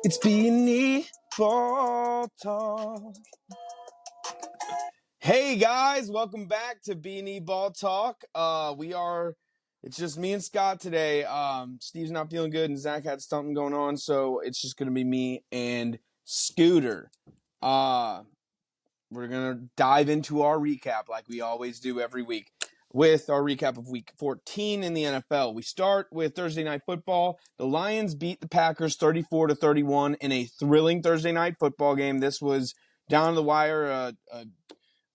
It's B&E Ball Talk. Hey guys, welcome back to B&E Ball Talk. It's just me and Scott today. Steve's not feeling good and Zach had something going on, so it's just gonna be me and Scooter. We're gonna dive into our recap like we always do every week with our recap of week 14 in the NFL. We start with Thursday Night Football. The Lions beat the Packers 34-31 in a thrilling Thursday Night Football game. This was down to the wire,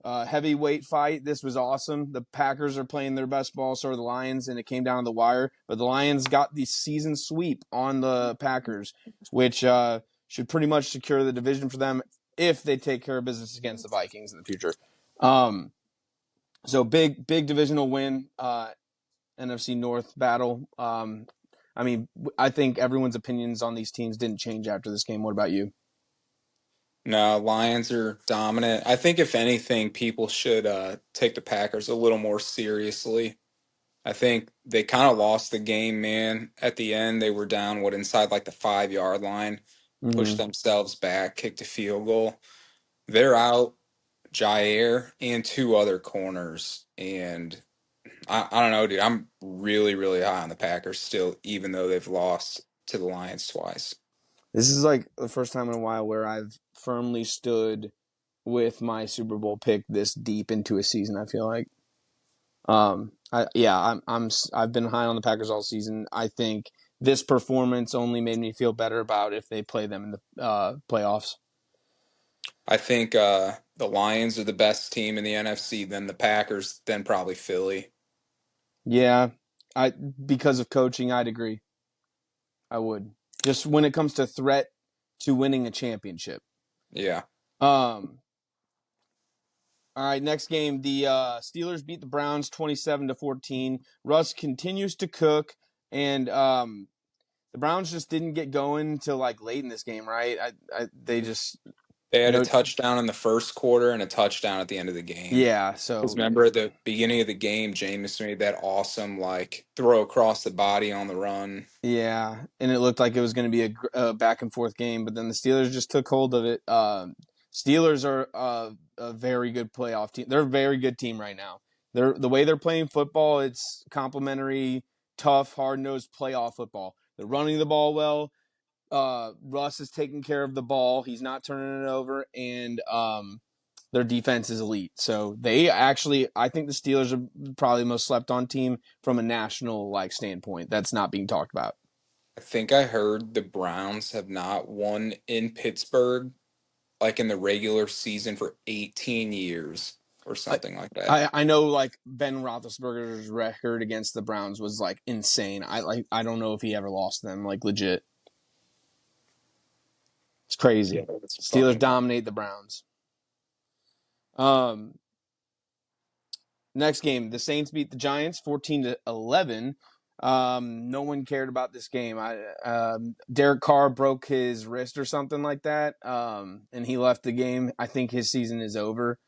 a heavyweight fight. This was awesome. The Packers are playing their best ball, so are the Lions, and it came down to the wire. But the Lions got the season sweep on the Packers, which should pretty much secure the division for them if they take care of business against the Vikings in the future. So big divisional win, NFC North battle. I think everyone's opinions on these teams didn't change after this game. What about you? No, Lions are dominant. I think if anything, people should take the Packers a little more seriously. I think they kind of lost the game, man. At the end, they were down, inside like the 5-yard line, pushed themselves back, kicked a field goal. They're out Jair and two other corners. And I don't know, dude. I'm really, really high on the Packers still, even though they've lost to the Lions twice. This is like the first time in a while where I've firmly stood with my Super Bowl pick this deep into a season. I feel like, I've been high on the Packers all season. I think this performance only made me feel better about if they play them in the playoffs. I think the Lions are the best team in the NFC, then the Packers, then probably Philly. Yeah, because of coaching, I'd agree. I would. Just when it comes to threat to winning a championship. Yeah. All right, next game. The Steelers beat the Browns 27-14. Russ continues to cook, and the Browns just didn't get going until like late in this game, right? They had a touchdown in the first quarter and a touchdown at the end of the game. Yeah, so Because remember at the beginning of the game, Jameis made that awesome throw across the body on the run. Yeah, and it looked like it was going to be a back and forth game, but then the Steelers just took hold of it. Steelers are a very good playoff team. They're a very good team right now. The way they're playing football, it's complimentary, tough, hard-nosed playoff football. They're running the ball well. Russ is taking care of the ball. He's not turning it over, and their defense is elite. So I think the Steelers are probably the most slept-on team from a national standpoint. That's not being talked about. I think I heard the Browns have not won in Pittsburgh in the regular season for 18 years or something like that. I know Ben Roethlisberger's record against the Browns was insane. I don't know if he ever lost them legit. It's crazy. Yeah, Steelers dominate the Browns. Next game, the Saints beat the Giants 14-11. No one cared about this game. Derek Carr broke his wrist or something like that, and he left the game. I think his season is over.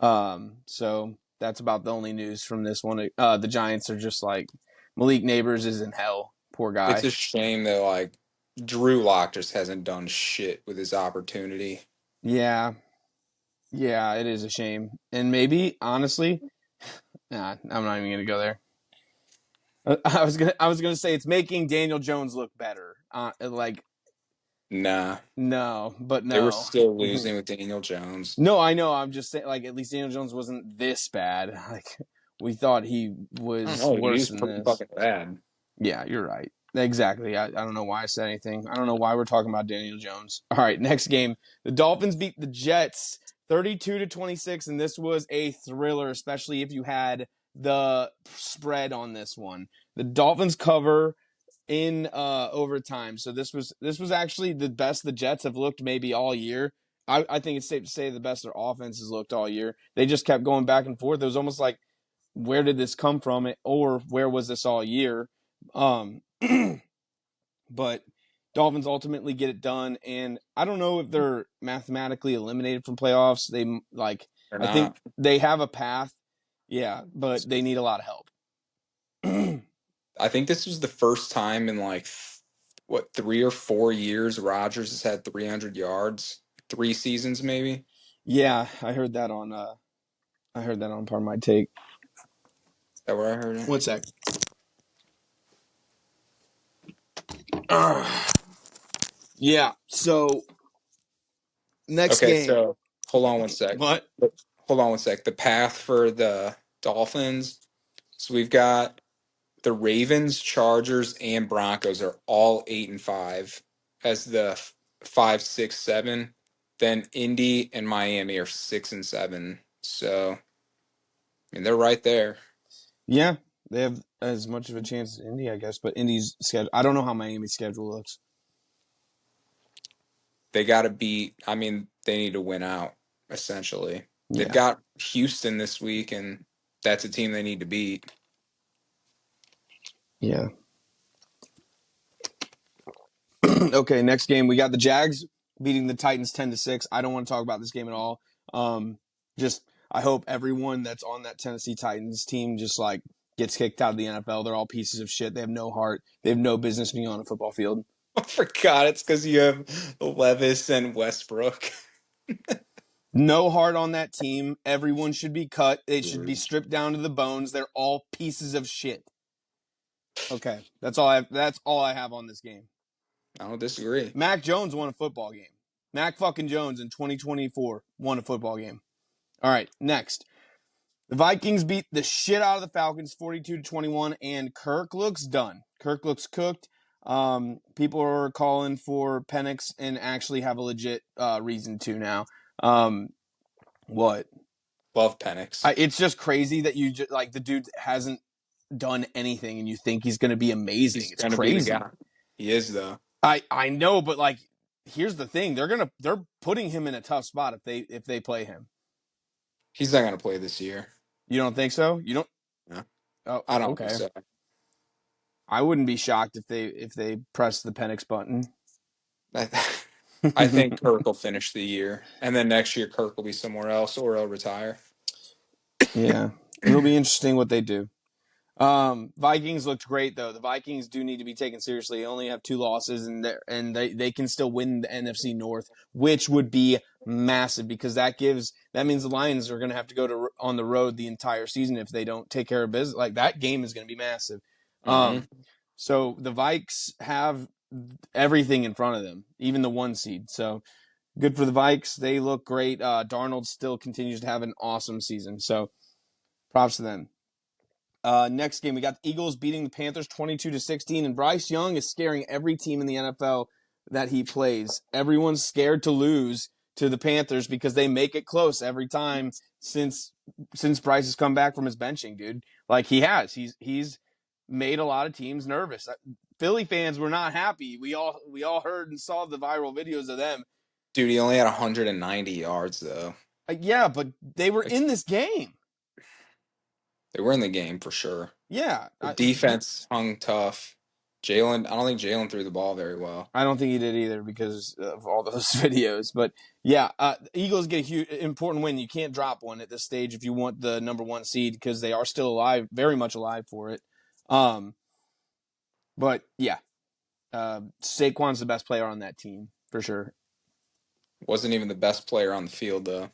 So that's about the only news from this one. The Giants are just Malik Nabers is in hell. Poor guy. It's a shame that Drew Lock just hasn't done shit with his opportunity. Yeah, it is a shame. And maybe honestly, I'm not even gonna go there. I was gonna say it's making Daniel Jones look better. Nah. No, but no. They were still losing with Daniel Jones. No, I know. I'm just saying, at least Daniel Jones wasn't this bad. We thought he was worse than this. Fucking bad. Yeah, you're right. Exactly. I don't know why I said anything. I don't know why we're talking about Daniel Jones. All right, next game. The Dolphins beat the Jets 32-26, and this was a thriller, especially if you had the spread on this one. The Dolphins cover in overtime. So this was actually the best the Jets have looked maybe all year. I think it's safe to say the best their offense has looked all year. They just kept going back and forth. It was almost like, where did this come from? Or where was this all year? But Dolphins ultimately get it done, and I don't know if they're mathematically eliminated from playoffs. They I think they have a path, yeah, but they need a lot of help. I think this was the first time in what, 3 or 4 years Rodgers has had 300 yards, 3 seasons maybe. Yeah, I heard that on part of my take. Is that where I heard it? One sec. Yeah. So next Okay, game. so hold on one sec. What? Hold on one sec. The path for the Dolphins. So we've got the Ravens, Chargers, and Broncos are all 8-5 as the 5, 6, 7. Then Indy and Miami are 6-7. So I mean they're right there. Yeah, they have as much of a chance as Indy, I guess. But Indy's schedule. I don't know how Miami's schedule looks. They got to beat. I mean, they need to win out. Essentially, they've Yeah. got Houston this week, and that's a team they need to beat. Yeah. Okay, next game we got the Jags beating the Titans 10-6. I don't want to talk about this game at all. Just I hope everyone that's on that Tennessee Titans team just like gets kicked out of the NFL. They're all pieces of shit. They have no heart. They have no business being on a football field. I forgot it's because you have Levis and Westbrook. No heart on that team. Everyone should be cut. They should be stripped down to the bones. They're all pieces of shit. Okay, that's all I have on this game. I don't disagree. Mac Jones won a football game. Mac fucking Jones in 2024 won a football game. All right, next. The Vikings beat the shit out of the Falcons 42-21, and Kirk looks done. Kirk looks cooked. People are calling for Penix and actually have a legit reason to now. What? Love Penix. It's just crazy that you just like the dude hasn't done anything and you think he's going to be amazing. He's It's gonna be the crazy. guy. He is though. I know, but like here's the thing. They're putting him in a tough spot if they play him. He's not gonna play this year. You don't think so? You don't No, Oh, I don't think okay. so. I wouldn't be shocked if they press the Penix button. I think Kirk will finish the year, and then next year Kirk will be somewhere else, or he'll retire. Yeah. It'll be interesting what they do. Vikings looked great though. The Vikings do need to be taken seriously. They only have 2 losses and they can still win the NFC North, which would be massive because that means the Lions are going to have to go on the road the entire season if they don't take care of business. Like that game is going to be massive. Mm-hmm. So the Vikes have everything in front of them, even the 1 seed. So good for the Vikes. They look great. Darnold still continues to have an awesome season. So props to them. Next game, we got the Eagles beating the Panthers 22-16, and Bryce Young is scaring every team in the NFL that he plays. Everyone's scared to lose to the Panthers because they make it close every time since Bryce has come back from his benching, dude. Like he has. He's made a lot of teams nervous. Philly fans were not happy. We all heard and saw the viral videos of them. Dude, he only had 190 yards though. Yeah, but they were in this game. They were in the game for sure. Yeah. The defense hung tough. I don't think Jalen threw the ball very well. I don't think he did either because of all those videos. But yeah, the Eagles get a huge, important win. You can't drop one at this stage if you want the number 1 seed because they are still alive, very much alive for it. But yeah, Saquon's the best player on that team for sure. Wasn't even the best player on the field though.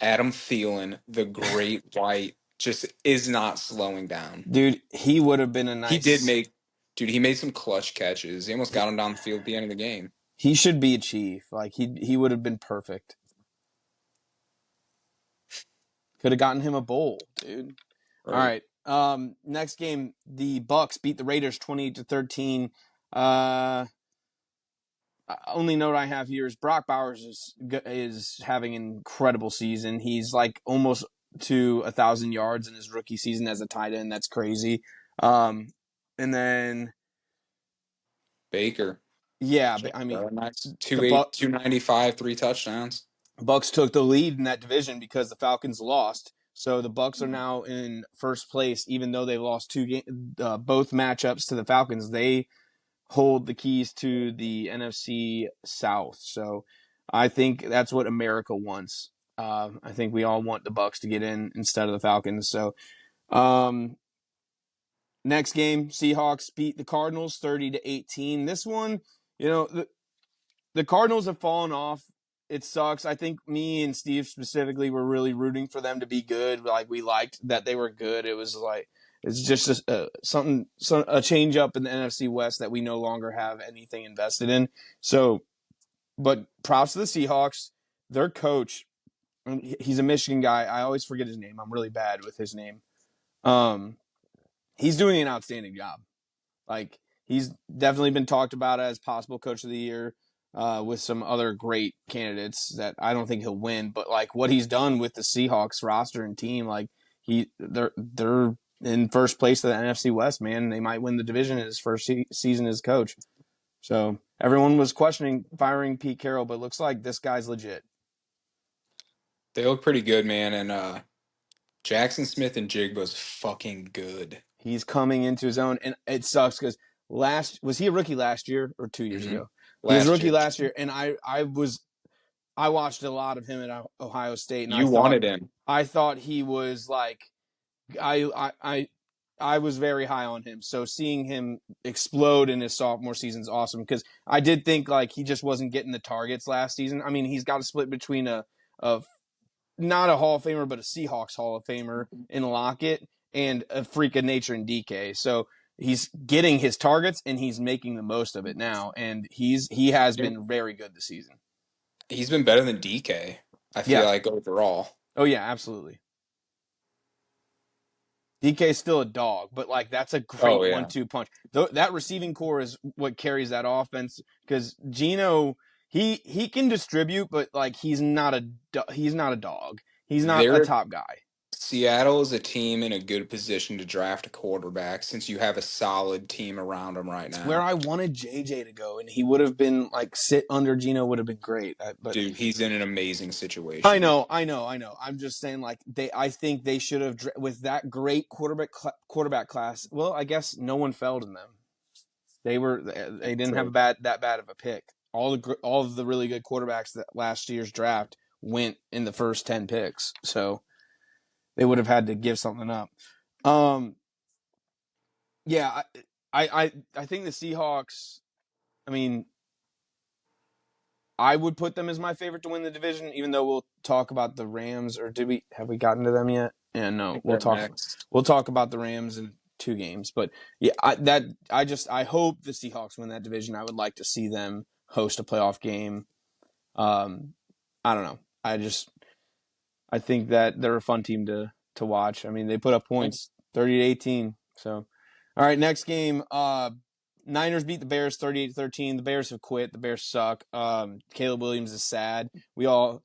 Adam Thielen, the great white, just is not slowing down. Dude, he would have been a nice. He made some clutch catches. He almost got him down the field at the end of the game. He should be a Chief. Like he would have been perfect. Could have gotten him a bowl, dude. Right. All right. Next game, the Bucks beat the Raiders 28-13. Only note I have here is Brock Bowers is having an incredible season. He's like almost to 1,000 yards in his rookie season as a tight end. That's crazy. And then Baker. Yeah, I mean, nice. 295, 3 touchdowns. Bucks took the lead in that division because the Falcons lost. So the Bucks are now in first place, even though they lost both matchups to the Falcons. They hold the keys to the NFC South. So I think that's what America wants. I think we all want the Bucks to get in instead of the Falcons. So Next game, Seahawks beat the Cardinals 30-18. This one, the Cardinals have fallen off. It sucks. I think me and Steve specifically were really rooting for them to be good. Like, we liked that they were good. It was like it's just a change up in the NFC West that we no longer have anything invested in. So, but props to the Seahawks. Their coach, he's a Michigan guy. I always forget his name. I'm really bad with his name. He's doing an outstanding job. Like, he's definitely been talked about as possible coach of the year with some other great candidates that I don't think he'll win. But like what he's done with the Seahawks roster and team, like they're in first place of the NFC West, man. They might win the division in his first season as coach. So everyone was questioning firing Pete Carroll, but it looks like this guy's legit. They look pretty good, man. And Jackson Smith and Jigba's fucking good. He's coming into his own, and it sucks because was he a rookie last year or 2 years Mm-hmm. ago? He was a Last rookie year. last year, and I watched a lot of him at Ohio State, and You wanted him. I thought he was like I was very high on him. So seeing him explode in his sophomore season is awesome because I did think like he just wasn't getting the targets last season. I mean, he's got a split between a not a Hall of Famer, but a Seahawks Hall of Famer in Lockett and a freak of nature in DK. So he's getting his targets and he's making the most of it now. And he has been very good this season. He's been better than DK, I feel like, overall. Oh, yeah, absolutely. DK's still a dog, but like that's a great 1-2 punch. That receiving core is what carries that offense because Geno he can distribute, but like he's not a dog. He's not a top guy. Seattle is a team in a good position to draft a quarterback since you have a solid team around him right now. It's where I wanted JJ to go, and he would have been like sit under Geno would have been great. But dude, he's in an amazing situation. I know. I'm just saying, like I think they should have with that great quarterback class. Well, I guess no one fell in them. They didn't have that bad of a pick. All of the really good quarterbacks that last year's draft went in the first 10 picks, so they would have had to give something up. Yeah, I think the Seahawks. I mean, I would put them as my favorite to win the division, even though we'll talk about the Rams. Or have we gotten to them yet? Yeah, no. We'll talk about the Rams in 2 games. But yeah, I hope the Seahawks win that division. I would like to see them host a playoff game. I don't know. I think that they're a fun team to watch. I mean, they put up points 30-18. So, all right, next game. Niners beat the Bears 38-13. The Bears have quit. The Bears suck. Caleb Williams is sad. We all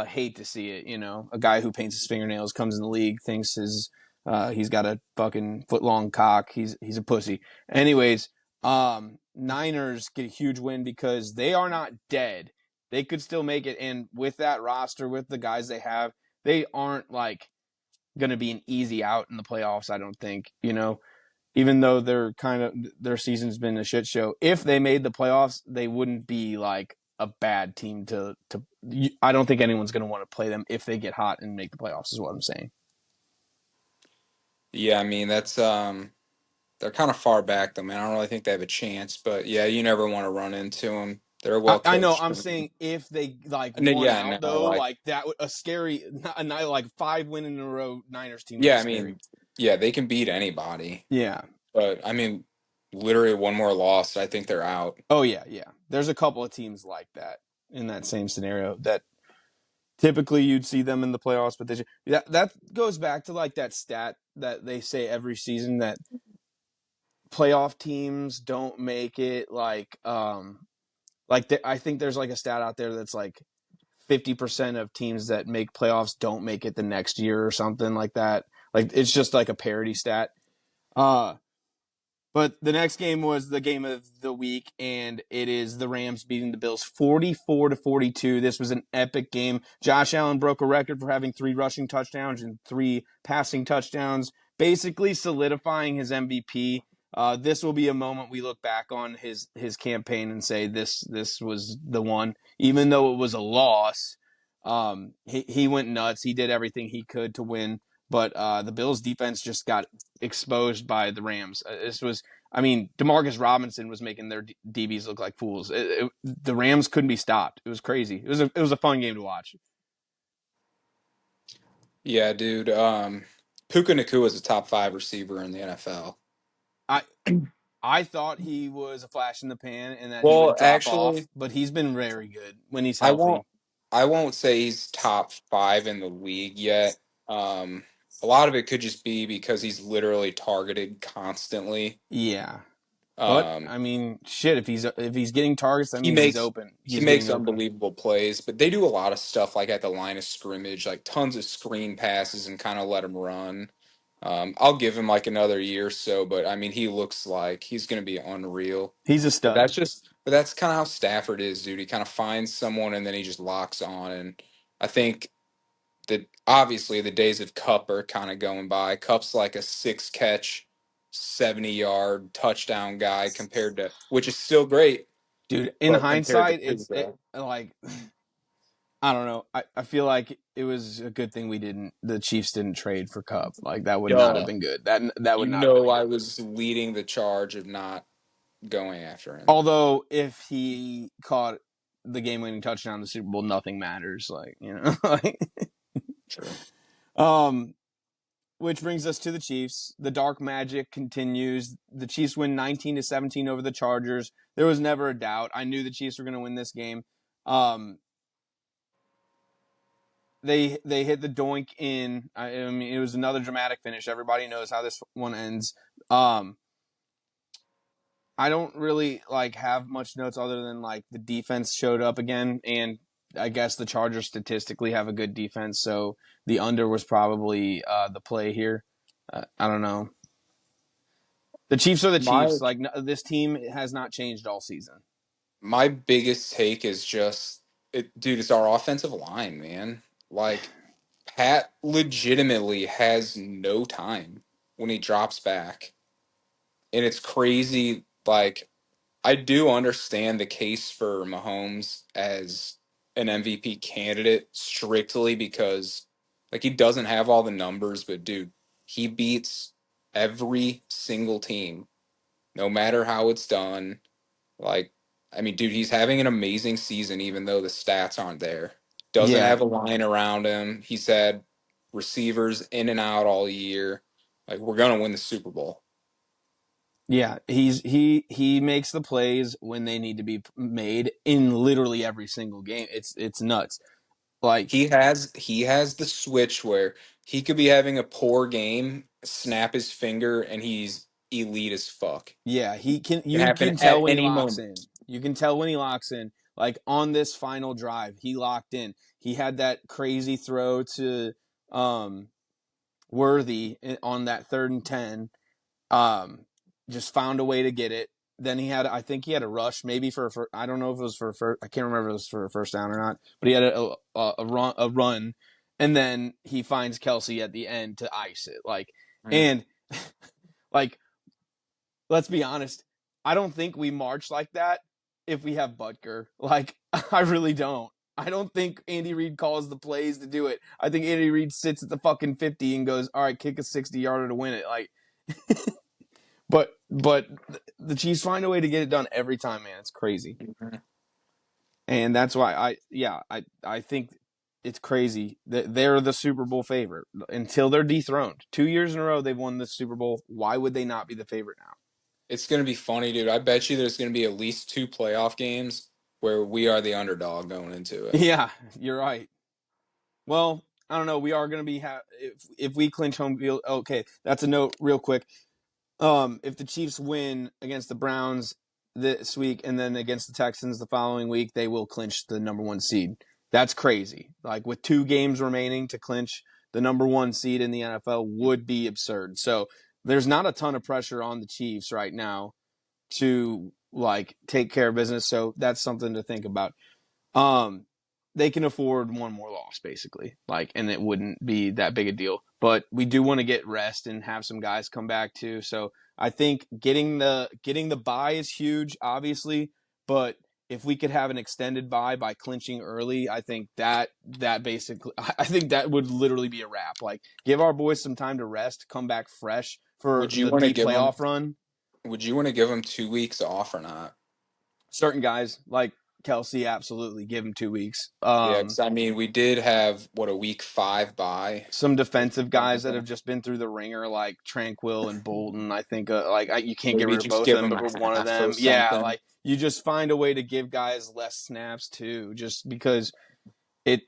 hate to see it. A guy who paints his fingernails comes in the league, thinks he's got a fucking foot-long cock. He's a pussy. Anyways, Niners get a huge win because they are not dead. They could still make it. And with that roster, with the guys they have, they aren't like going to be an easy out in the playoffs, I don't think. Even though their season's been a shit show, if they made the playoffs, they wouldn't be like a bad team to I don't think anyone's going to want to play them if they get hot and make the playoffs is what I'm saying. Yeah, I mean, that's they're kind of far back though, man. I don't really think they have a chance, but yeah, you never want to run into them. They're well. I know. I'm saying if they won out though, like that would a scary, like 5 win in a row Niners team. Yeah, I mean, yeah, they can beat anybody. Yeah, but I mean, literally one more loss, I think they're out. Oh yeah. There's a couple of teams like that in that same scenario that typically you'd see them in the playoffs, but that goes back to like that stat that they say every season that playoff teams don't make it I think there's like a stat out there that's like 50% of teams that make playoffs don't make it the next year or something like that. Like it's just like a parity stat. But the next game was the game of the week, and it is the Rams beating the Bills 44-42. This was an epic game. Josh Allen broke a record for having 3 rushing touchdowns and 3 passing touchdowns, basically solidifying his MVP. This will be a moment we look back on his campaign and say this was the one. Even though it was a loss, he went nuts. He did everything he could to win. but the Bills defense just got exposed by the Rams. DeMarcus Robinson was making their DBs look like fools. The Rams couldn't be stopped. It was crazy. It was a fun game to watch. Yeah, dude. Puka Nakua is a top 5 receiver in the NFL. I I thought he was a flash in the pan and that he Well, would drop off, actually, but he's been very good when he's I healthy. won't I won't say he's top 5 in the league yet. Um, a lot of it could just be because he's literally targeted constantly. Yeah. But Um, I mean, shit, if he's getting targets, that he means he's makes open. he He's makes getting open. unbelievable plays, but they do a lot of stuff like at the line of scrimmage, like tons of screen passes and kind of let him run. I'll give him like another year or so, but I mean, he looks like he's going to be unreal. He's a But stud. that's kind of how Stafford is, dude. He kind of finds someone and then he just locks on. And I think that obviously the days of Cup are kind of going by. Cup's like a 6 catch, 70-yard touchdown guy compared to, which is still great, Dude, in but compared to hindsight, it Puka. like I don't know. I feel like it was a good thing the Chiefs didn't trade for Cup. Like that would not have Duh. been good. That would You not have been know a I good move. was leading the charge of not going after him. Although if he caught the game-winning touchdown in the Super Bowl, nothing matters. Like like, True. which brings us to the Chiefs. The dark magic continues. The Chiefs win 19-17 over the Chargers. There was never a doubt. I knew the Chiefs were going to win this game. They hit the doink in. I mean, it was another dramatic finish. Everybody knows how this one ends. I don't really have much notes other than the defense showed up again, and I guess the Chargers statistically have a good defense, so the under was probably the play here. I don't know. The Chiefs are the My Chiefs. This team has not changed all season. my biggest take is just dude, it's our offensive line, man. Like Pat legitimately has no time when he drops back. And it's crazy. Like, I do understand the case for Mahomes as an MVP candidate strictly because, like, he doesn't have all the numbers, but dude, he beats every single team, no matter how it's done. Like, I mean, dude, he's having an amazing season, even though the stats aren't there. Doesn't Yeah, have a line around him. He's had receivers in and out all year. Like, we're gonna win the Super Bowl. yeah. He makes the plays when they need to be made in literally every single game. It's nuts. Like He has the switch where he could be having a poor game, snap his finger, and he's elite as fuck. yeah, he can. It can You happen can tell at when he any locks moment. in. You can tell when he locks in. Like on this final drive, he locked in. He had that crazy throw to um, Worthy on that 3rd and 10. Um, just found a way to get it. Then I think he had a rush, maybe I don't know if it was for first. I can't remember if it was for a first down or not. But he had a run, and then he finds Kelsey at the end to ice it. Mm. And like let's be honest, I don't think we march like that if we have Butker. I really don't. I don't think Andy Reid calls the plays to do it. I think Andy Reid sits at the fucking 50 and goes, "All right, kick a 60-yarder to win it." But the Chiefs find a way to get it done every time, man. It's crazy. And that's why I think it's crazy that they're the Super Bowl favorite until they're dethroned. 2 years in a row they've won the Super Bowl. Why would they not be the favorite now? It's gonna be funny, dude. I bet you there's gonna be at least 2 playoff games where we are the underdog going into it. Yeah, you're right. Well, I don't know. We are going to be if we clinch home field. Okay, that's a note real quick. If the Chiefs win against the Browns this week and then against the Texans the following week, they will clinch the number 1 seed. That's crazy. Like with 2 games remaining to clinch the number 1 seed in the NFL would be absurd. So there's not a ton of pressure on the Chiefs right now to take care of business. So that's something to think about. They can afford one more loss basically, and it wouldn't be that big a deal. But we do want to get rest and have some guys come back too. So I think getting the bye is huge, obviously, but if we could have an extended bye by clinching early, I think that basically, I think that would literally be a wrap. Like, give our boys some time to rest, come back fresh for Would you the want to deep give them? playoff run. Would you want to give them 2 weeks off or not? Certain guys like Kelsey, absolutely give him 2 weeks. Yeah, because I mean, we did have a week 5 bye. Some defensive guys that have just been through the ringer, like Tranquil and Bolton. I think you can't get Maybe rid of just both of give them, them but a one of half or them, yeah, something. like you just find a way to give guys less snaps too, just because it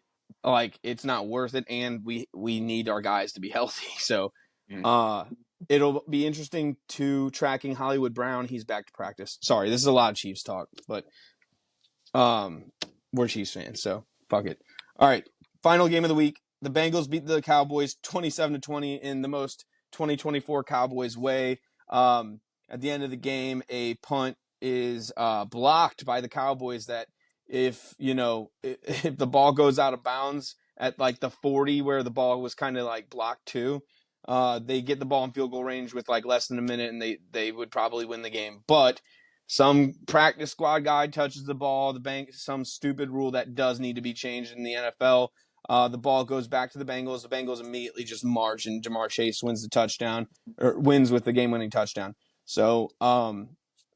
like it's not worth it, and we need our guys to be healthy. So, Mm. it'll be interesting to tracking Hollywood Brown. He's back to practice. Sorry, this is a lot of Chiefs talk, but we're Chiefs fans, so fuck it. All right, final game of the week. The Bengals beat the Cowboys 27-20 in the most 2024 Cowboys way. At the end of the game, a punt is blocked by the Cowboys. That if if the ball goes out of bounds at like the 40 where the ball was kind of like blocked too, they get the ball in field goal range with like less than a minute, and they would probably win the game. But some practice squad guy touches the ball. Some stupid rule that does need to be changed in the NFL. The ball goes back to the Bengals. The Bengals immediately just march, and Jamar Chase wins the touchdown, or wins with the game-winning touchdown. So the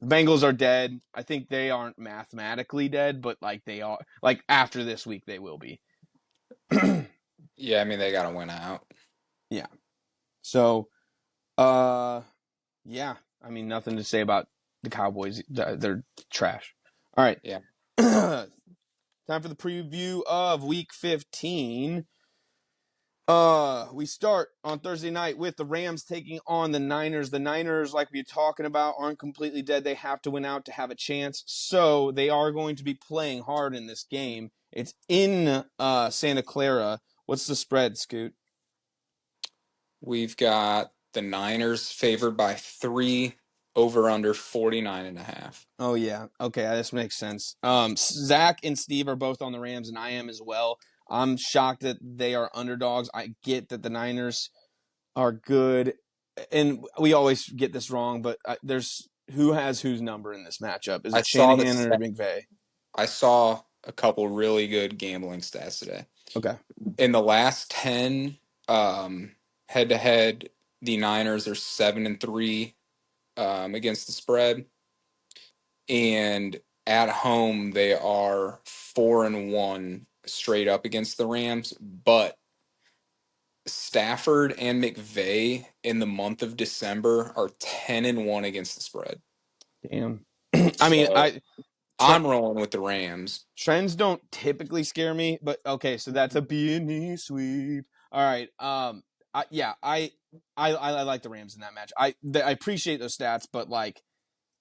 Bengals are dead. I think they aren't mathematically dead, but like they are. Like after this week, they will be. Yeah, I mean, they got to win out. Yeah. So, yeah. I mean, nothing to say about the Cowboys. They're trash. All right. Yeah. Time for the preview of Week 15. We start on Thursday night with the Rams taking on the Niners. The Niners, like we're talking about, aren't completely dead. They have to win out to have a chance. So they are going to be playing hard in this game. It's in Santa Clara. What's the spread, Scoot? We've got the Niners favored by 3, over under 49.5. Oh, yeah. Okay, this makes sense. Zach and Steve are both on the Rams, and I am as well. I'm shocked that they are underdogs. I get that the Niners are good, and we always get this wrong, but there's who has whose number in this matchup? Is I it saw Shanahan this. or McVay? I saw a couple really good gambling stats today. Okay. In the last 10 head to head, the Niners are 7-3 against the spread, and at home they are 4-1 straight up against the Rams. But Stafford and McVay in the month of December are 10-1 against the spread. Damn. I mean, So I'm rolling with the Rams. trends don't typically scare me, but okay, so that's a B&E sweep. All right. I like the Rams in that match. I appreciate those stats, but like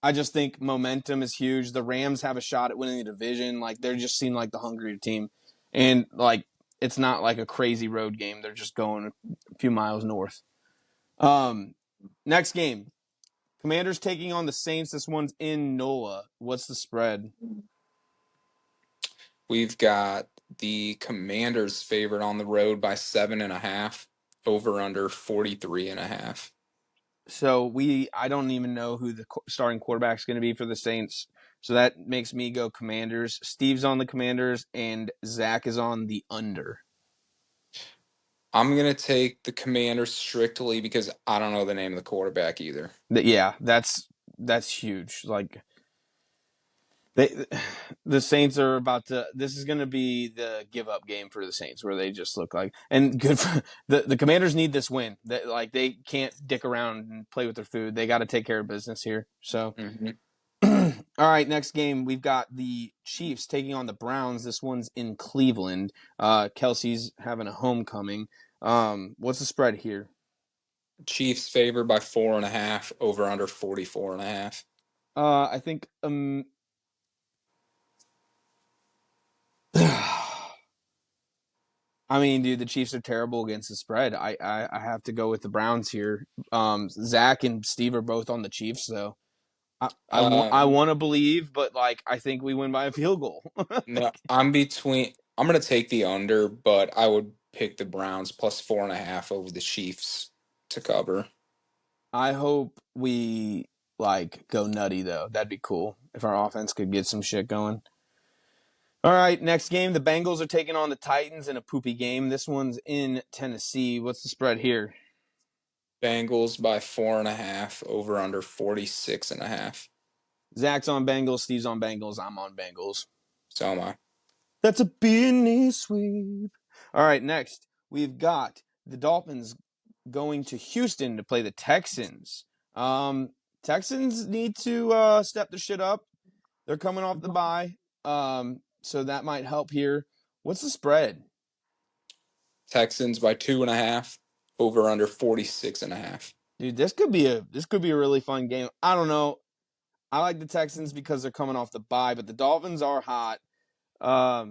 I just think momentum is huge. The Rams have a shot at winning the division. Like they just seem like the hungrier team, and like it's not like a crazy road game. They're just going a few miles north. Next game, Commanders taking on the Saints. This one's in NOLA. What's the spread? We've got the Commanders favored on the road by 7.5, over under 43.5. So I don't even know who the starting quarterback is going to be for the Saints. So that makes me go Commanders. Steve's on the Commanders, and Zach is on the under. I'm going to take the Commanders strictly because I don't know the name of the quarterback either. Yeah, that's huge. Like the Saints are about to. This is going to be the give up game for the Saints, where they just look like and good. For, the Commanders need this win. That like they can't dick around and play with their food. They got to take care of business here. So, all right, next game we've got the Chiefs taking on the Browns. This one's in Cleveland. Kelsey's having a homecoming. What's the spread here? Chiefs favored by 4.5, over under 44.5. I think I mean, dude, the Chiefs are terrible against the spread. I have to go with the Browns here. Zach and Steve are both on the Chiefs, so I want to believe, but like I think we win by a field goal. No, I'm going to take the under, but I would pick the Browns plus 4.5 over the Chiefs to cover. I hope we like go nutty though. That'd be cool if our offense could get some shit going. All right, next game. The Bengals are taking on the Titans in a poopy game. This one's in Tennessee. What's the spread here? Bengals by 4.5, over under 46.5. Zach's on Bengals. Steve's on Bengals. I'm on Bengals. So am I. That's a beanie sweep. All right, next we've got the Dolphins going to Houston to play the Texans. Texans need to step their shit up. They're coming off the bye, so that might help here. What's the spread? Texans by 2.5, over under 46.5. Dude, this could be a really fun game. I don't know. I like the Texans because they're coming off the bye, but the Dolphins are hot. I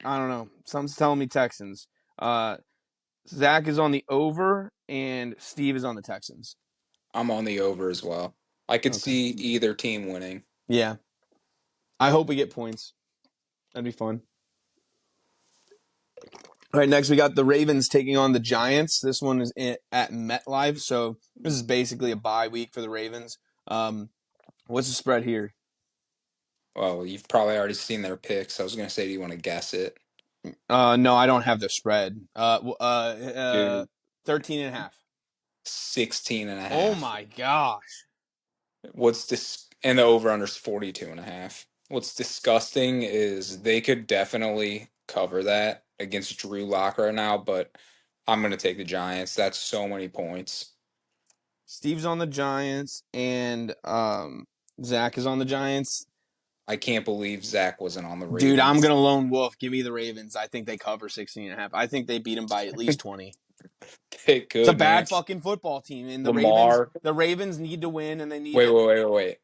don't know. Something's telling me Texans. Zach is on the over, and Steve is on the Texans. I'm on the over as well. I could Okay. see either team winning. Yeah. I hope we get points. That'd be fun. All right, next we got the Ravens taking on the Giants. This one is at MetLife, so this is basically a bye week for the Ravens. What's the spread here? Well, you've probably already seen their picks. I was going to say, do you want to guess it? No, I don't have the spread. Dude, 13 and a half. 16 and a half. Oh my gosh. What's this? And the over under is 42.5. What's disgusting is they could definitely cover that against Drew Lock right now, but I'm going to take the Giants. That's so many points. Steve's on the Giants, and Zach is on the Giants. I can't believe Zach wasn't on the Ravens. Dude, I'm going to lone wolf. Give me the Ravens. I think they cover 16 and a half. I think they beat them by at least 20. They could, It's a bad man. fucking football team, and Lamar. the Ravens need to win, and they need Wait.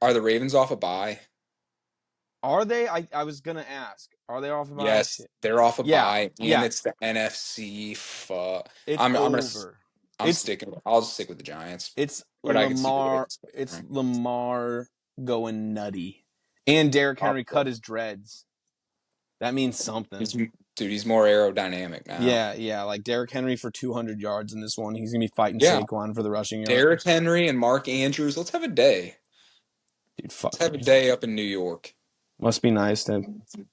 Are the Ravens off a bye? Are they? I was gonna ask. Are they off a bye? Yes, they're off a Yeah, bye, and yeah. it's the NFC. Fuck. It's I'm gonna. over. I'm It's sticking. I'll stick with the Giants, it's but I can see the Lamar. Ravens. It's Lamar going nutty, and Derrick Henry cut his dreads. That means something. He's more aerodynamic now. Yeah. Like Derrick Henry for 200 yards in this one. He's gonna be fighting Yeah. Saquon for the rushing yards. Derrick Henry and Mark Andrews. Let's have a day. Dude, fuck. Let's have a day up in New York. Must be nice to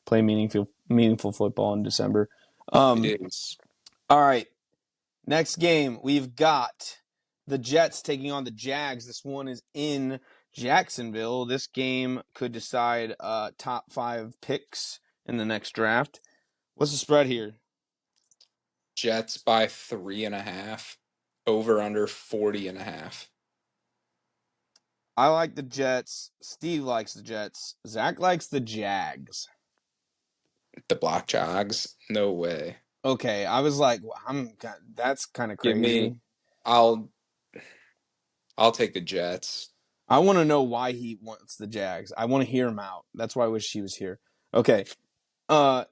play meaningful football in December. It is. All right. Next game, we've got the Jets taking on the Jags. This one is in Jacksonville. This game could decide top 5 picks in the next draft. What's the spread here? Jets by 3.5. Over under 40.5. I like the Jets. Steve likes the Jets. Zach likes the Jags. The Black Jags? No way. Okay, I was like, that's kind of crazy. I'll take the Jets. I want to know why he wants the Jags. I want to hear him out. That's why I wish he was here. Okay.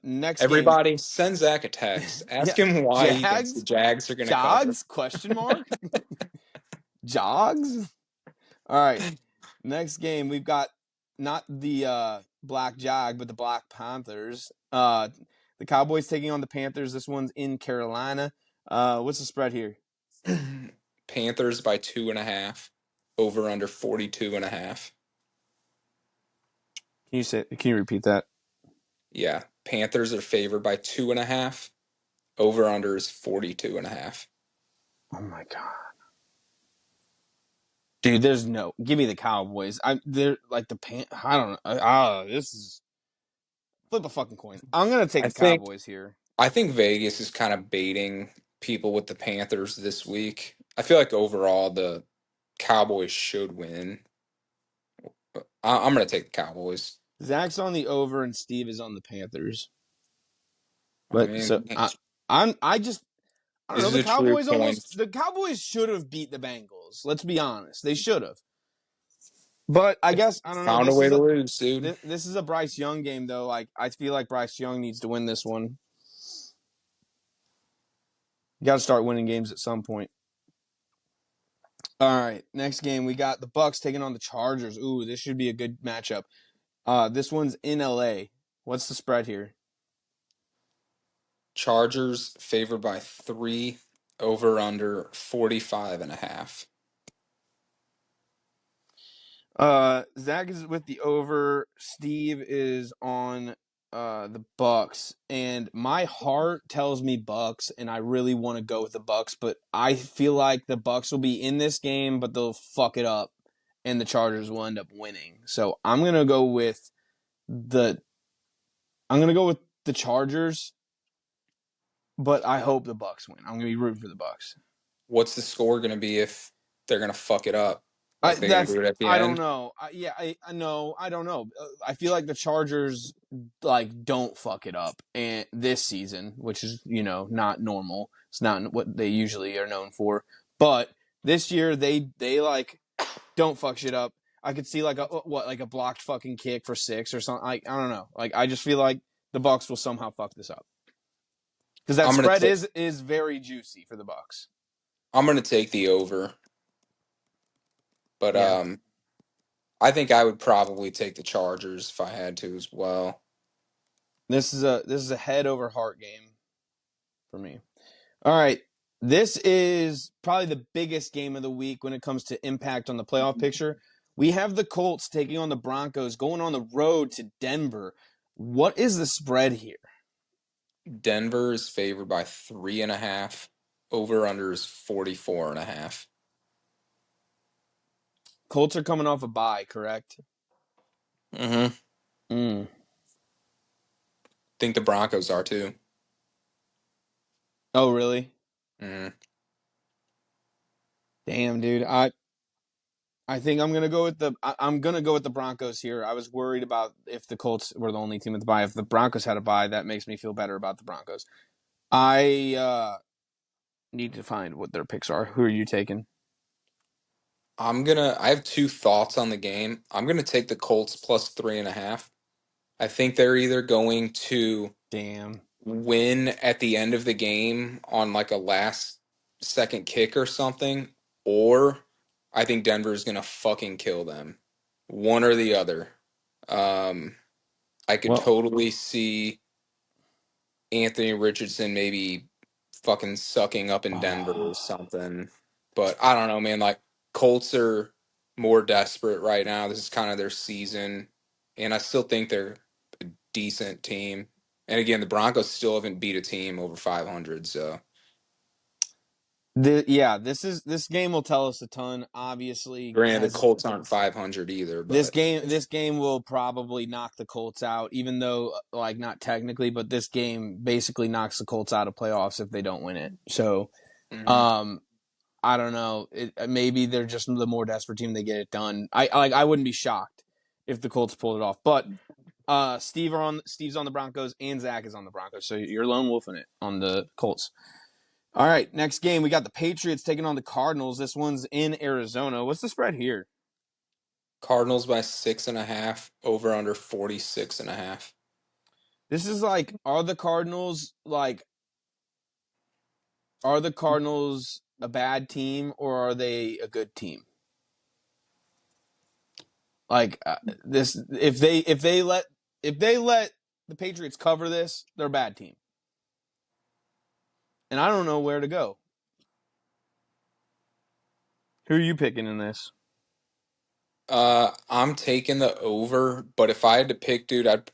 Next Everybody game. send Zach a text. Ask him why he thinks the Jags are going to cover. Jogs? Question mark? Jogs? All right. Next game, we've got not the Black Jag, but the Black Panthers. The Cowboys taking on the Panthers. This one's in Carolina. What's the spread here? Panthers by 2.5. Over under 42.5. Can you repeat that? Yeah. Panthers are favored by 2.5. Over under is 42.5. Oh my god. Dude, there's no. Give me the Cowboys. They're like I don't know. This is flip a fucking coin. I'm gonna take the Cowboys here. I think Vegas is kind of baiting people with the Panthers this week. I feel like overall the Cowboys should win. I'm gonna take the Cowboys. Zach's on the over and Steve is on the Panthers. But I don't know. The Cowboys should have beat the Bengals. Let's be honest, they should have. But I guess I don't know. Found a way to lose, dude. This is a Bryce Young game, though. Like I feel like Bryce Young needs to win this one. You got to start winning games at some point. All right, next game we got the Bucks taking on the Chargers. Ooh, this should be a good matchup. This one's in LA. What's the spread here? Chargers favored by 3. Over under 45.5. Zach is with the over. Steve is on the Bucks, and my heart tells me Bucks, and I really want to go with the Bucks, but I feel like the Bucks will be in this game, but they'll fuck it up, and the Chargers will end up winning. So I'm gonna go with the Chargers, but I hope the Bucks win. I'm gonna be rooting for the Bucks. What's the score going to be if they're going to fuck it up? Like they're going to do it at the I don't end? know. I know. I don't know. I feel like the Chargers like don't fuck it up and this season, which is not normal. It's not what they usually are known for. But this year they like don't fuck shit up. I could see like a blocked fucking kick for 6 or something. I don't know. Like I just feel like the Bucks will somehow fuck this up because that I'm going to spread take is very juicy for the Bucks. I'm going to take the over. But Yeah. I think I would probably take the Chargers if I had to as well. This is a head over heart game for me. All right. This is probably the biggest game of the week when it comes to impact on the playoff picture. We have the Colts taking on the Broncos, going on the road to Denver. What is the spread here? Denver is favored by 3.5. Over under is 44.5. Colts are coming off a bye, correct? Mm-hmm. Mm. Think the Broncos are too. Oh, really? Mm-hmm. Damn, dude. I think I'm gonna go with the Broncos here. I was worried about if the Colts were the only team with the bye. If the Broncos had a bye, that makes me feel better about the Broncos. I need to find what their picks are. Who are you taking? I have two thoughts on the game. I'm gonna take the Colts plus 3.5. I think they're either going to Damn. win at the end of the game on like a last second kick or something, or I think Denver is gonna fucking kill them. One or the other. Um, I could Well, totally see Anthony Richardson maybe fucking sucking up in Denver or something. But I don't know, man. Like Colts are more desperate right now. This is kind of their season, and I still think they're a decent team. And again, the Broncos still haven't beat a team over 500. So this game will tell us a ton. Obviously, granted, the has Colts aren't 500 either, this but game will probably knock the Colts out, even though like not technically, but this game basically knocks the Colts out of playoffs if they don't win it. So, mhm. um, I don't know. Maybe they're just the more desperate team. They get it done. I wouldn't be shocked if the Colts pulled it off. But Steve's on the Broncos and Zach is on the Broncos. So you're lone wolfing it on the Colts. All right, next game we got the Patriots taking on the Cardinals. This one's in Arizona. What's the spread here? Cardinals by 6.5, over under 46.5. This is like, are the Cardinals a bad team or are they a good team? Like this, if they let the Patriots cover this, they're a bad team, and I don't know where to go. Who are you picking in this? I'm taking the over, but if I had to pick, dude,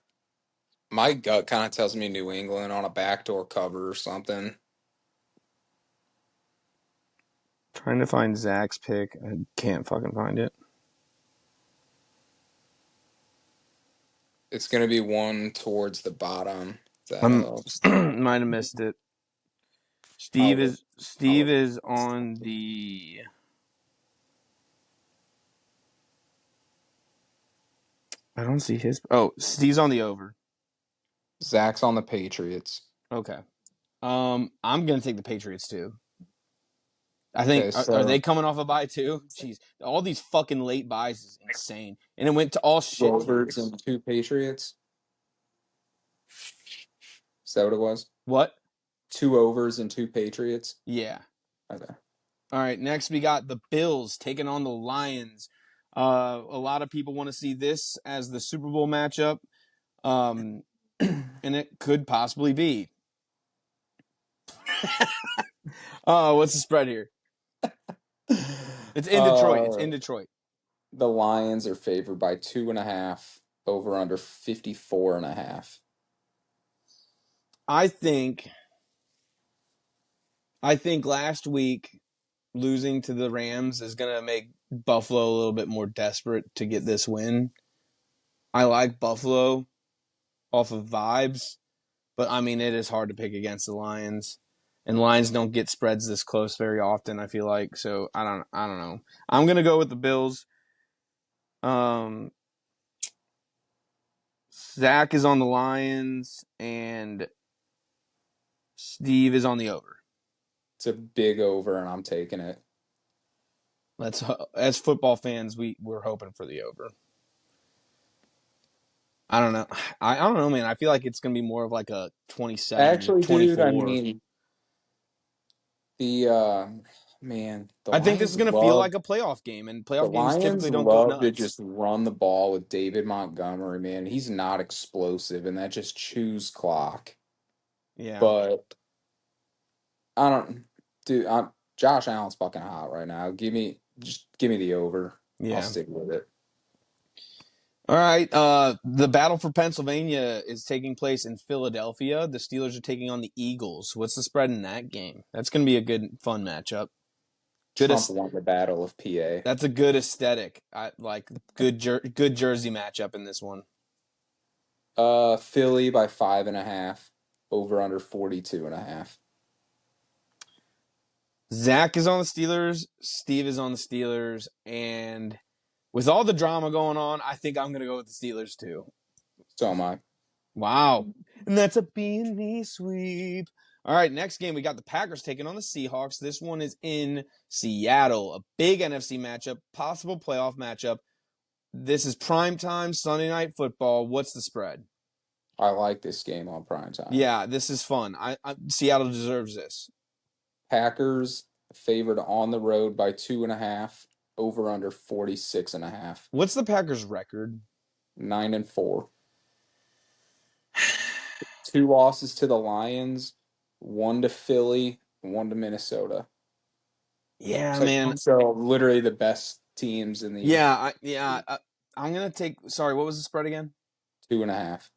my gut kind of tells me New England on a backdoor cover or something. Trying to find Zach's pick. I can't fucking find it. It's gonna be one towards the bottom. If that I'm helps. might have missed it. I'll look. I'll Steve look. is on the. I don't see his. Oh, Steve's on the over. Zach's on the Patriots. Okay. I'm gonna take the Patriots too. I think Okay, are they so coming off a bye too? Jeez, all these fucking late buys is insane, and it went to all shit Rovers teams. and two Patriots. Is that what it was? What? Two overs and two Patriots. Yeah. Okay. All right. Next, we got the Bills taking on the Lions. A lot of people want to see this as the Super Bowl matchup, and it could possibly be. What's the spread here? It's in Detroit. It's Uh, in Detroit. The Lions are favored by 2.5, over under 54.5. I think last week losing to the Rams is going to make Buffalo a little bit more desperate to get this win. I like Buffalo off of vibes, but I mean it is hard to pick against the Lions. And Lions don't get spreads this close very often, I feel like. So I don't know. I'm going to go with the Bills. Zach is on the Lions and Steve is on the over. It's a big over, and I'm taking it. As football fans, we're hoping for the over. I don't know. I don't know, man. I feel like it's going to be more of like a 27, Actually, dude, 24. I mean, the I think this is Lions going to feel love like a playoff game, and the playoff games Lions typically don't go love to nuts. just run the ball with David Montgomery, man. He's not explosive, and that just chews clock. Yeah. But I don't, dude. Josh Allen's fucking hot right now. Give me the over. Yeah. I'll stick with it. All right. The battle for Pennsylvania is taking place in Philadelphia. The Steelers are taking on the Eagles. What's the spread in that game? That's going to be a good, fun matchup. Trump won the Battle of PA. That's a good aesthetic. I like good jersey matchup in this one. Philly by 5.5. Over under 42.5. Zach is on the Steelers. Steve is on the Steelers. And with all the drama going on, I think I'm going to go with the Steelers too. So am I. Wow. And that's a B&E sweep. All right, next game, we got the Packers taking on the Seahawks. This one is in Seattle. A big NFC matchup, possible playoff matchup. This is primetime Sunday Night Football. What's the spread? I like this game on primetime. Yeah, this is fun. Seattle deserves this. Packers favored on the road by 2.5. Over under 46.5. What's the Packers' record? 9-4. 2 losses to the Lions, 1 to Philly, 1 to Minnesota. Yeah, so, man. So literally the best teams in the I'm gonna take. Sorry, what was the spread again? 2.5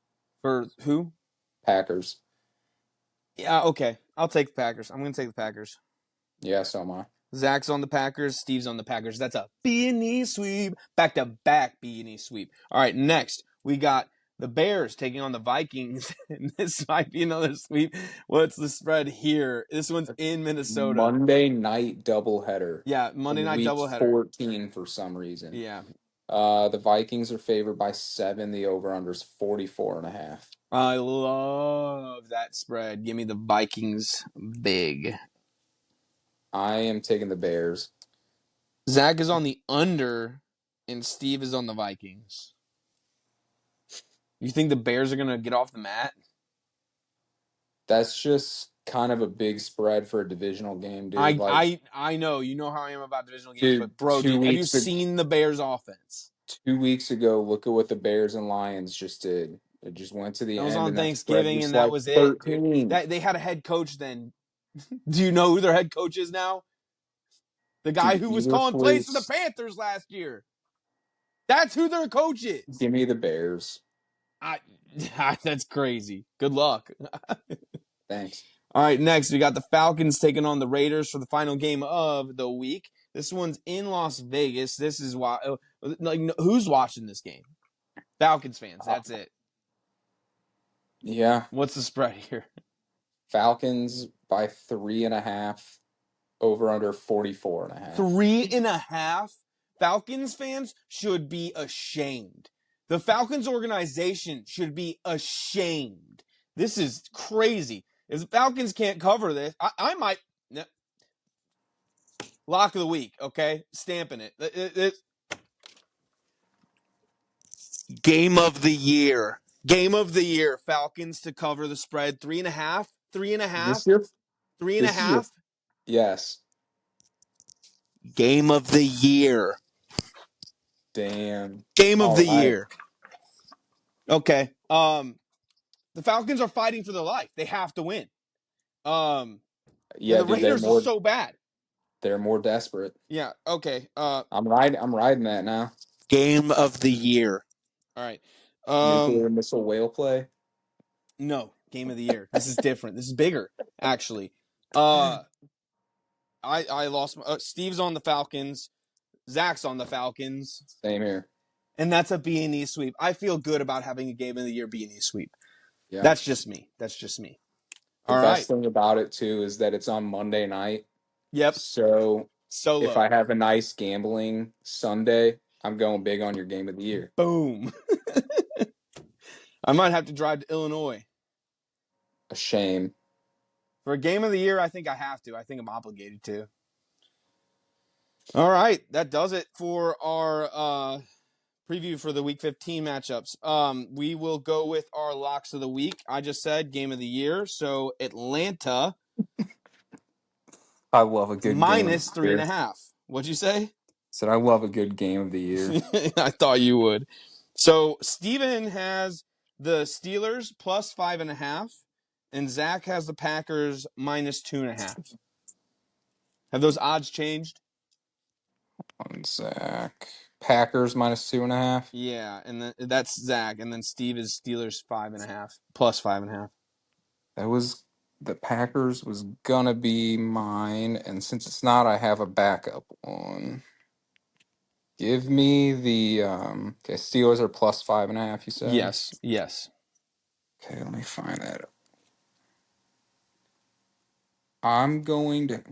for who? Packers. Yeah, okay. I'll take the Packers. I'm gonna take the Packers. Yeah, so am I. Zach's on the Packers. Steve's on the Packers. That's a B&E sweep. Back-to-back B&E sweep. All right, next, we got the Bears taking on the Vikings. This might be another sweep. What's the spread here? This one's in Minnesota. Monday night doubleheader. Yeah, Monday night week doubleheader. 14 for some reason. Yeah. The Vikings are favored by 7. The over-under is 44.5. I love that spread. Give me the Vikings big. I am taking the Bears. Zach is on the under, and Steve is on the Vikings. You think the Bears are going to get off the mat? That's just kind of a big spread for a divisional game, dude. I know. You know how I am about divisional games, dude, but bro, have you seen the Bears offense? 2 weeks ago, look at what the Bears and Lions just did. It just went to the end. It was on Thanksgiving, and that was 13. it. They had a head coach then. Do you know who their head coach is now? The guy who was calling plays for the Panthers last year. That's who their coach is. Give me the Bears. That's crazy. Good luck. Thanks. All right, next we got the Falcons taking on the Raiders for the final game of the week. This one's in Las Vegas. This is why. Like, who's watching this game? Falcons fans. That's it. Yeah. What's the spread here? Falcons by 3.5. Over under 44.5. 3.5. Falcons fans should be ashamed. The Falcons organization should be ashamed. This is crazy. If the Falcons can't cover this, I might. Lock of the week, okay? Stamping it. Game of the year. Game of the year. Falcons to cover the spread. 3.5. 3.5. 3.5. Yes. Game of the year. Damn. Game of the year. Okay. The Falcons are fighting for their life. They have to win. The Raiders are so bad. they're more desperate. Yeah. Okay. I'm riding that now. Game of the year. All right. Nuclear missile whale play. No, game of the year. This is different. This is bigger, actually. I lost. Steve's on the Falcons. Zach's on the Falcons, Same here. and that's a B&E sweep. I feel good about having a game of the year B&E sweep. Yeah. That's just me. That's just me. The All best right. thing about it too is that it's on Monday night. Yep. So if Solo. I have a nice gambling Sunday, I'm going big on your game of the year. Boom. I might have to drive to Illinois A shame. for a game of the year. I think I have to. I think I'm obligated to. All right, that does it for our preview for the Week 15 matchups. We will go with our locks of the week. I just said game of the year, so Atlanta I love a good game of minus the year. 3.5. What'd you say? Said I love a good game of the year. I thought you would. So Steven has the Steelers plus 5.5, and Zach has the Packers minus 2.5. Have those odds changed? One sec. Packers minus 2.5. Yeah, and then that's Zach, and then Steve is Steelers 5.5 plus 5.5. That was the Packers was gonna be mine, and since it's not, I have a backup one. Give me the okay, Steelers are plus 5.5, you said? Yes. Okay, let me find that. I'm going to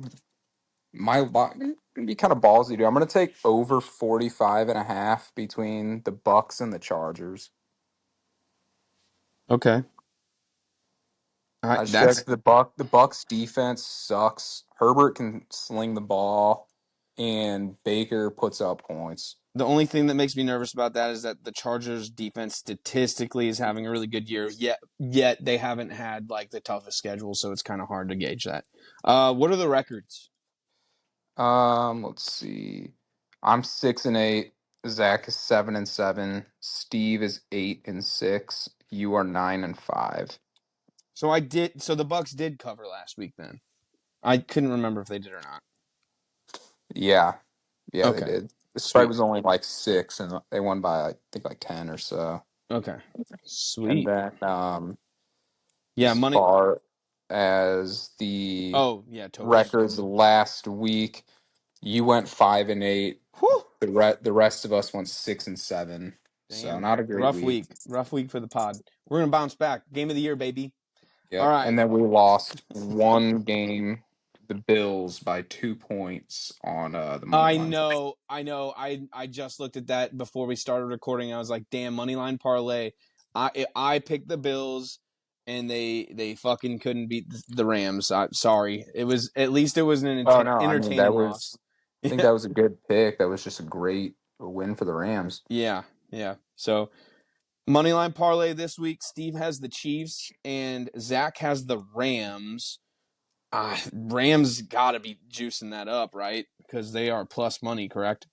gonna be kind of ballsy, dude. I'm gonna take over 45.5 between the Bucks and the Chargers. Okay. I That's checked the Bucks defense sucks. Herbert can sling the ball and Baker puts up points. the only thing that makes me nervous about that is that the Chargers defense statistically is having a really good year. Yet they haven't had like the toughest schedule, so it's kind of hard to gauge that. What are the records? Let's see. I'm 6-8. Zach is 7-7. Steve is 8-6. You are 9-5. So the Bucks did cover last week. Then I couldn't remember if they did or not. Yeah, yeah, they Okay, did. The spread sweet. was only like 6, and they won by I think like 10 or so. Okay, And sweet. then Yeah, as money. far as the Oh yeah, totals. records last week, you went 5-8. Whew. The rest of us went 6-7. So Damn, not a great week. Rough week for the pod. We're gonna bounce back. Game of the year, baby. All Yep. right. And then we lost one game, the Bills, by 2 points on the money I line. know. I just looked at that before we started recording. I was like, damn, money line parlay. I picked the Bills, and they fucking couldn't beat the Rams. I'm sorry. It was at least it was an Oh no, I mean entertaining loss. I think that was a good pick. That was just a great win for the Rams. Yeah. So money line parlay this week. Steve has the Chiefs, and Zach has the Rams. Rams got to be juicing that up, right? Because they are plus money, correct?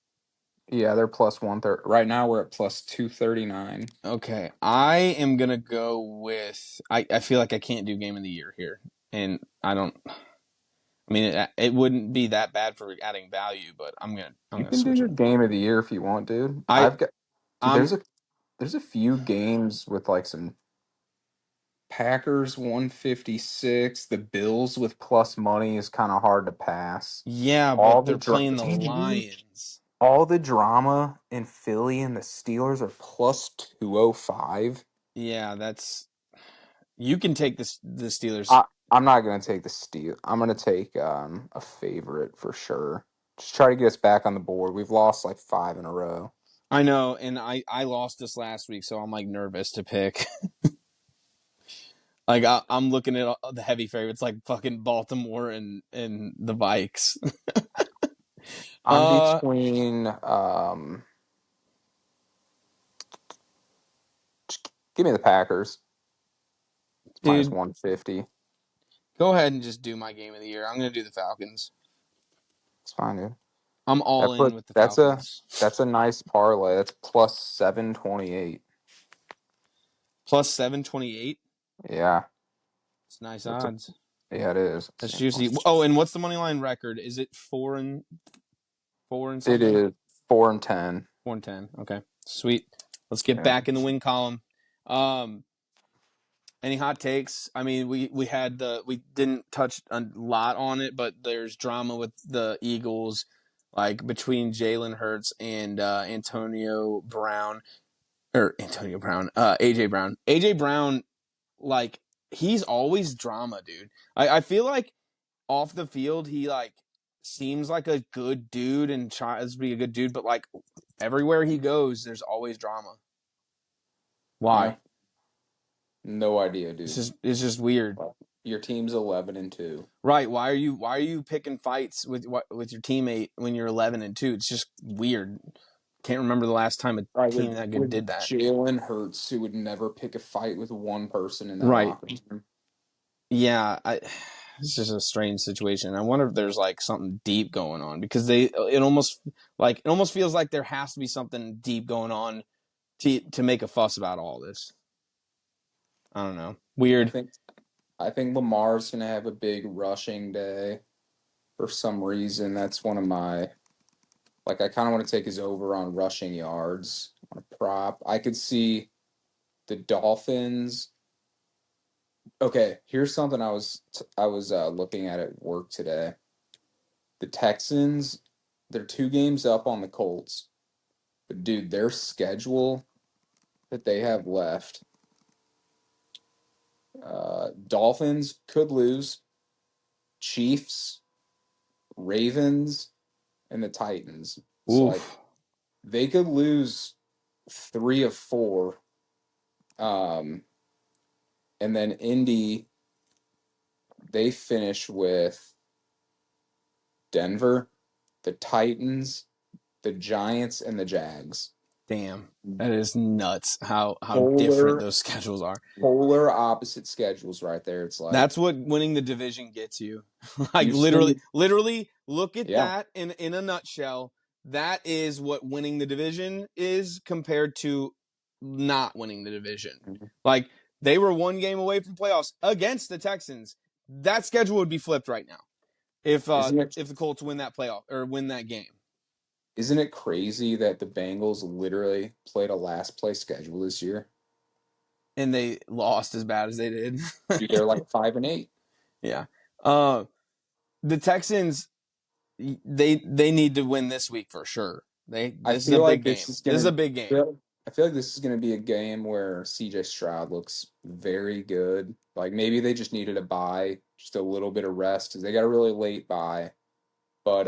Yeah, they're plus 130. Right now we're at plus 239. Okay, I am gonna go with. I feel like I can't do game of the year here, and I don't. I mean, it wouldn't be that bad for adding value, but I'm You gonna can do switch your it. game of the year if you want, dude. I Dude, I'm there's a few games with like some Packers 156. The Bills with plus money is kind of hard to pass. yeah, All but the they're playing the dude, Lions. all the drama in Philly and the Steelers are plus 205. Yeah, that's you can take the Steelers. I'm not gonna take the Steel. I'm gonna take a favorite for sure. Just try to get us back on the board. We've lost like 5 in a row. I know, and I lost this last week, so I'm like nervous to pick. Like I'm looking at the heavy favorites, like fucking Baltimore and the Vikes. I'm between give me the Packers. It's minus Dude, 150. go ahead and just do my game of the year. I'm gonna do the Falcons. It's fine, dude. I'm all in with the Falcons. That's a nice parlay. That's plus 728. Plus 728. Yeah. It's nice That's a odds. Yeah, it is. That's juicy. Oh, and what's the money line record? Is it 4-4 and It something? is 4-10. 4-10. Okay, sweet. Let's get Yeah. back in the win column. Um, any hot takes? I mean, we didn't touch a lot on it, but there's drama with the Eagles, like between Jalen Hurts and Antonio Brown or Antonio Brown, AJ Brown. AJ Brown, like he's always drama, dude. I feel like off the field he like seems like a good dude and tries to be a good dude, but like everywhere he goes, there's always drama. Yeah. Why? No idea, It's dude. just weird. Your team's 11-2. Right. Why are you picking fights with your teammate when you're 11-2? It's just weird. Can't remember the last time a Right, team that good with did that. Jalen Hurts, who would never pick a fight with one person in that Right. locker room. Yeah, it's just a strange situation. I wonder if there's like something deep going on because it almost feels like there has to be something deep going on to make a fuss about all this. I don't know. I Weird. think I think Lamar's gonna have a big rushing day for some reason. That's one of my I kind of want to take his over on rushing yards on a prop. I could see the Dolphins. Okay, here's something I was looking at work today. The Texans, they're 2 games up on the Colts, but dude, their schedule that they have left, Dolphins could lose, Chiefs, Ravens, and the Titans. So Oof. they could lose 3 of 4. Um, and then Indy, they finish with Denver, the Titans, the Giants, and the Jags. Damn. That is nuts how different Polar those schedules are. polar opposite schedules right there. It's like That's what winning the division gets you. Like literally, Houston, literally look at yeah. that in a nutshell. That is what winning the division is compared to not winning the division. Like they were one game away from playoffs against the Texans. That schedule would be flipped right now Isn't it if the Colts win that playoff or win that game. isn't it crazy that the Bengals literally played a last place schedule this year? And they lost as bad as they did. Dude, they're like 5-8. Yeah. The Texans they need to win this week for sure. I This is a feel like big this game. is This is gonna a big game. I feel like this is gonna be a game where CJ Stroud looks very good. Like maybe they just needed a bye, just a little bit of rest because they got a really late bye. But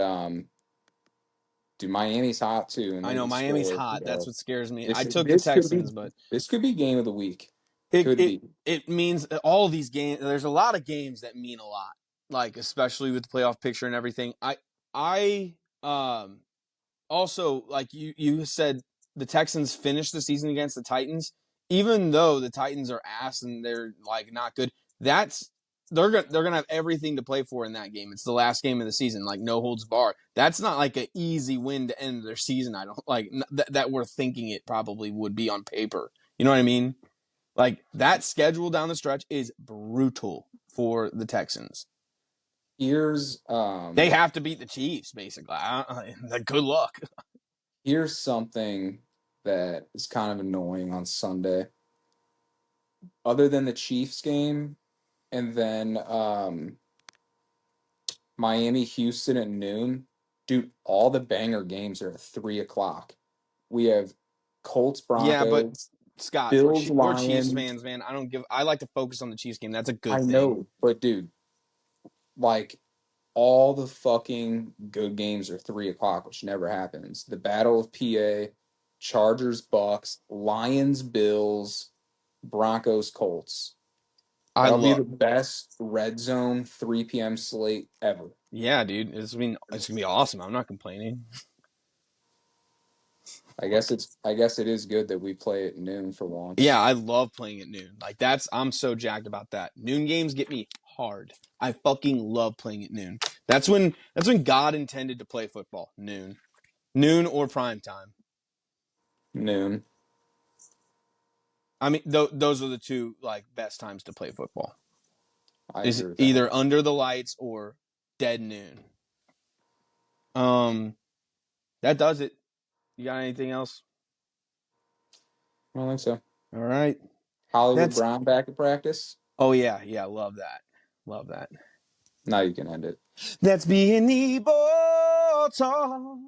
dude, Miami's hot too, and I they know could Miami's score. hot. That's what scares me. I This took the this could be Texans, but this could be game of the week. it Could it be. it means that all these games. There's a lot of games that mean a lot. Like especially with the playoff picture and everything. I also like you said the Texans finished the season against the Titans, even though the Titans are ass and they're like not good. That's they're gonna have everything to play for in that game. It's the last game of the season, like no holds bar. That's not like an easy win to end their season. I don't like that we're thinking it probably would be on paper. You know what I mean? Like that schedule down the stretch is brutal for the Texans. Here's They have to beat the Chiefs, basically. Good luck. here's something that is kind of annoying on Sunday. Other than the Chiefs game, and then Miami Houston at noon, dude, all the banger games are at 3 o'clock. We have Colts Yeah, but Broncos, Scott, Bills we're Chiefs Lions. fans, man. I like to focus on the Chiefs game. That's a I good thing. know, but dude, like all the fucking good games are 3 o'clock, which never happens. The Battle of PA, Chargers Bucks, Lions Bills, Broncos Colts. I That'll be love. the best red zone 3 p.m. slate ever. Yeah, dude. It's gonna be awesome. I'm not complaining. I guess it is good that we play at noon for Yeah, once. I love playing at noon. Like I'm so jacked about that. Noon games get me hard. I fucking love playing at noon. That's when God intended to play football. Noon or prime time. Noon. I mean, those are the two like best times to play football. I Is agree with that. either Under the Lights or Dead Noon. That does it. You got anything else? I don't think so. All right. Hollywood That's Brown back at practice. Oh yeah, love that. Love that. Now you can end it. That's being the ball talk.